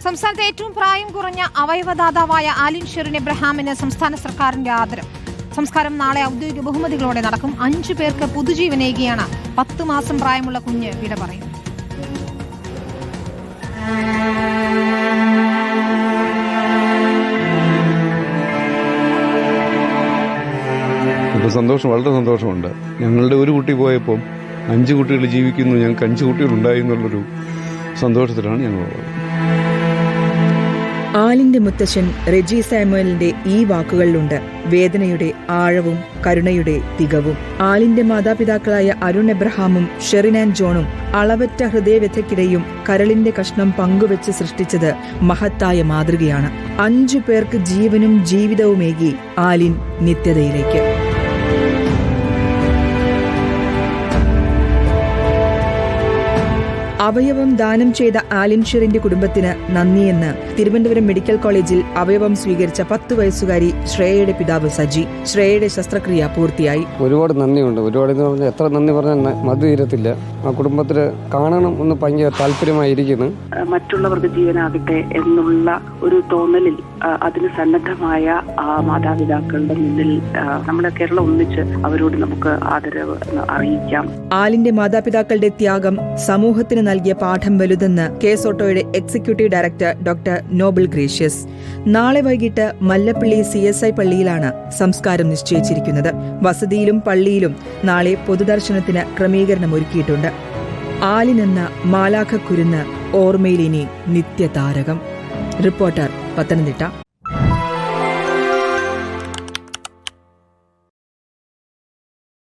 സംസ്ഥാനത്തെ ഏറ്റവും പ്രായം കുറഞ്ഞ അവയവദാതാവായ ആലിൻ ഷെറിൻ എബ്രഹാമിന് സംസ്ഥാന സർക്കാരിന്റെ ആദരം. സംസ്കാരം നാളെ ഔദ്യോഗിക ബഹുമതികളോടെ നടക്കും. 5 പേർക്ക് പുതുജീവനേകിയാണ് 10 മാസം പ്രായമുള്ള കുഞ്ഞ് വിട പറയും. സന്തോഷം, വളരെ സന്തോഷമുണ്ട്. ഞങ്ങളുടെ ഒരു കുട്ടി പോയപ്പോൾ 5 കുട്ടികൾ ജീവിക്കുന്നു, ഞങ്ങൾക്ക് 5 കുട്ടികൾ ഉണ്ടായി എന്നുള്ളൊരു സന്തോഷത്തിലാണ് ഞങ്ങളുള്ളത്. ആലിന്റെ മുത്തശ്ശൻ റെജി സാമുവലിന്റെ ഈ വാക്കുകളിലുണ്ട് വേദനയുടെ ആഴവും കരുണയുടെ തികവും. ആലിന്റെ മാതാപിതാക്കളായ അരുൺ എബ്രഹാമും ഷെറിൻ ആൻഡ് ജോണും അളവറ്റ ഹൃദയവ്യഥയ്ക്കിടെയും കരളിന്റെ കഷ്ണം പങ്കുവെച്ച് സൃഷ്ടിച്ചത് മഹത്തായ മാതൃകയാണ്. 5 പേർക്ക് ജീവനും ജീവിതവുമേകി ആലിൻ നിത്യതയിലേക്ക്. അവയവം ദാനം ചെയ്ത ആലിൻ ഷെറിന്റെ കുടുംബത്തിന് നന്ദിയെന്ന് തിരുവനന്തപുരം മെഡിക്കൽ കോളേജിൽ അവയവം സ്വീകരിച്ച 10 വയസ്സുകാരി ശ്രേയയുടെ പിതാവ് സജി. ശ്രേയയുടെ ശസ്ത്രക്രിയ പൂർത്തിയായി. ഒരുപാട് നന്ദിയുണ്ട്. ഒരുപാട് എത്ര നന്ദി പറഞ്ഞാൽ മതി തീരത്തില്ല. ആ കുടുംബത്തിന് കാണണം എന്ന് ഭയങ്കര താല്പര്യമായിരിക്കുന്നു. മറ്റുള്ളവർക്ക് ജീവനാകട്ടെ എന്നുള്ള ഒരു തോന്നലിൽ അതിന് സന്നദ്ധമായ മാതാപിതാക്കളുടെ മുന്നിൽ നമ്മുടെ കേരളം ഒന്നിച്ച് അവരോട് നമുക്ക് ആദരവ് അറിയിക്കാം. ആലിന്റെ മാതാപിതാക്കളുടെ ത്യാഗം സമൂഹത്തിന് നൽകിയ പാഠം വലുതെന്ന് കെഎസ് ഓട്ടോയുടെ executive director doctor Noble Gracious. നാളെ വൈകിട്ട് മല്ലപ്പള്ളി CSI പള്ളിയിലാണ് സംസ്കാരം നിശ്ചയിച്ചിരിക്കുന്നത്. വസതിയിലും പള്ളിയിലും നാളെ പൊതുദർശനത്തിന് ക്രമീകരണം ഒരുക്കിയിട്ടുണ്ട്. ആലിനെന്ന മാലാഖ കുരുന്ന് ഓർമ്മയിലിനി നിത്യതാരകം. റിപ്പോർട്ടർ, പത്തനംതിട്ട.